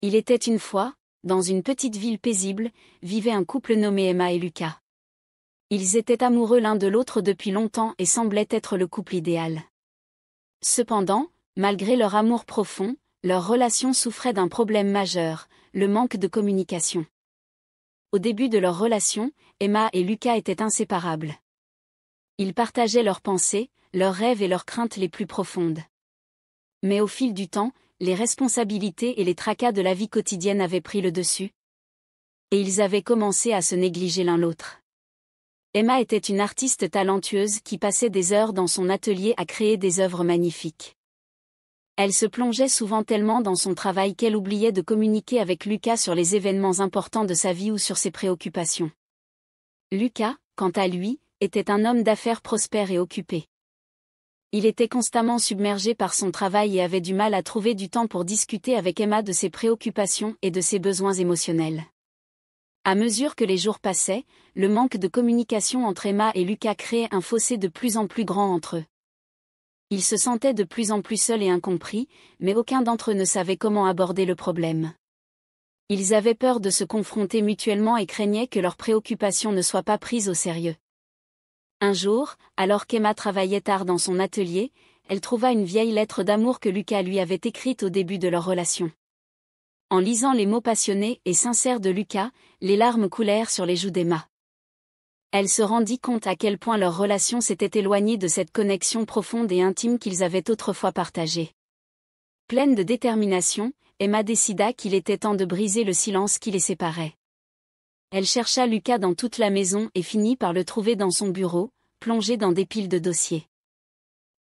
Il était une fois, dans une petite ville paisible, vivait un couple nommé Emma et Lucas. Ils étaient amoureux l'un de l'autre depuis longtemps et semblaient être le couple idéal. Cependant, malgré leur amour profond, leur relation souffrait d'un problème majeur, le manque de communication. Au début de leur relation, Emma et Lucas étaient inséparables. Ils partageaient leurs pensées, leurs rêves et leurs craintes les plus profondes. Mais au fil du temps, les responsabilités et les tracas de la vie quotidienne avaient pris le dessus. Et ils avaient commencé à se négliger l'un l'autre. Emma était une artiste talentueuse qui passait des heures dans son atelier à créer des œuvres magnifiques. Elle se plongeait souvent tellement dans son travail qu'elle oubliait de communiquer avec Lucas sur les événements importants de sa vie ou sur ses préoccupations. Lucas, quant à lui, était un homme d'affaires prospère et occupé. Il était constamment submergé par son travail et avait du mal à trouver du temps pour discuter avec Emma de ses préoccupations et de ses besoins émotionnels. À mesure que les jours passaient, le manque de communication entre Emma et Lucas créait un fossé de plus en plus grand entre eux. Ils se sentaient de plus en plus seuls et incompris, mais aucun d'entre eux ne savait comment aborder le problème. Ils avaient peur de se confronter mutuellement et craignaient que leurs préoccupations ne soient pas prises au sérieux. Un jour, alors qu'Emma travaillait tard dans son atelier, elle trouva une vieille lettre d'amour que Lucas lui avait écrite au début de leur relation. En lisant les mots passionnés et sincères de Lucas, les larmes coulèrent sur les joues d'Emma. Elle se rendit compte à quel point leur relation s'était éloignée de cette connexion profonde et intime qu'ils avaient autrefois partagée. Pleine de détermination, Emma décida qu'il était temps de briser le silence qui les séparait. Elle chercha Lucas dans toute la maison et finit par le trouver dans son bureau, plongé dans des piles de dossiers.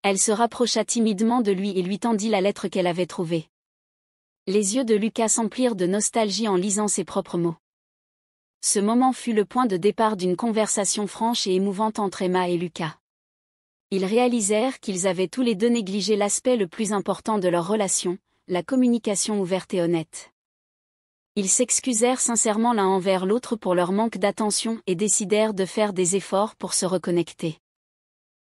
Elle se rapprocha timidement de lui et lui tendit la lettre qu'elle avait trouvée. Les yeux de Lucas s'emplirent de nostalgie en lisant ses propres mots. Ce moment fut le point de départ d'une conversation franche et émouvante entre Emma et Lucas. Ils réalisèrent qu'ils avaient tous les deux négligé l'aspect le plus important de leur relation, la communication ouverte et honnête. Ils s'excusèrent sincèrement l'un envers l'autre pour leur manque d'attention et décidèrent de faire des efforts pour se reconnecter.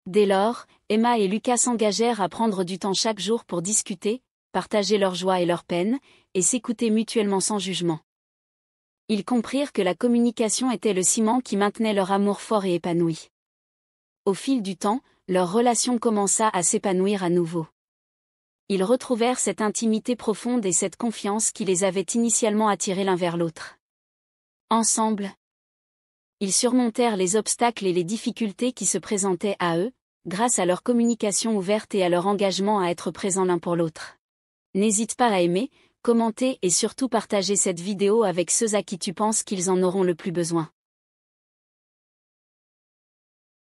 Dès lors, Emma et Lucas s'engagèrent à prendre du temps chaque jour pour discuter, partager leurs joies et leurs peines, et s'écouter mutuellement sans jugement. Ils comprirent que la communication était le ciment qui maintenait leur amour fort et épanoui. Au fil du temps, leur relation commença à s'épanouir à nouveau. Ils retrouvèrent cette intimité profonde et cette confiance qui les avait initialement attirés l'un vers l'autre. Ensemble, ils surmontèrent les obstacles et les difficultés qui se présentaient à eux, grâce à leur communication ouverte et à leur engagement à être présents l'un pour l'autre. N'hésite pas à aimer, commenter et surtout partager cette vidéo avec ceux à qui tu penses qu'ils en auront le plus besoin.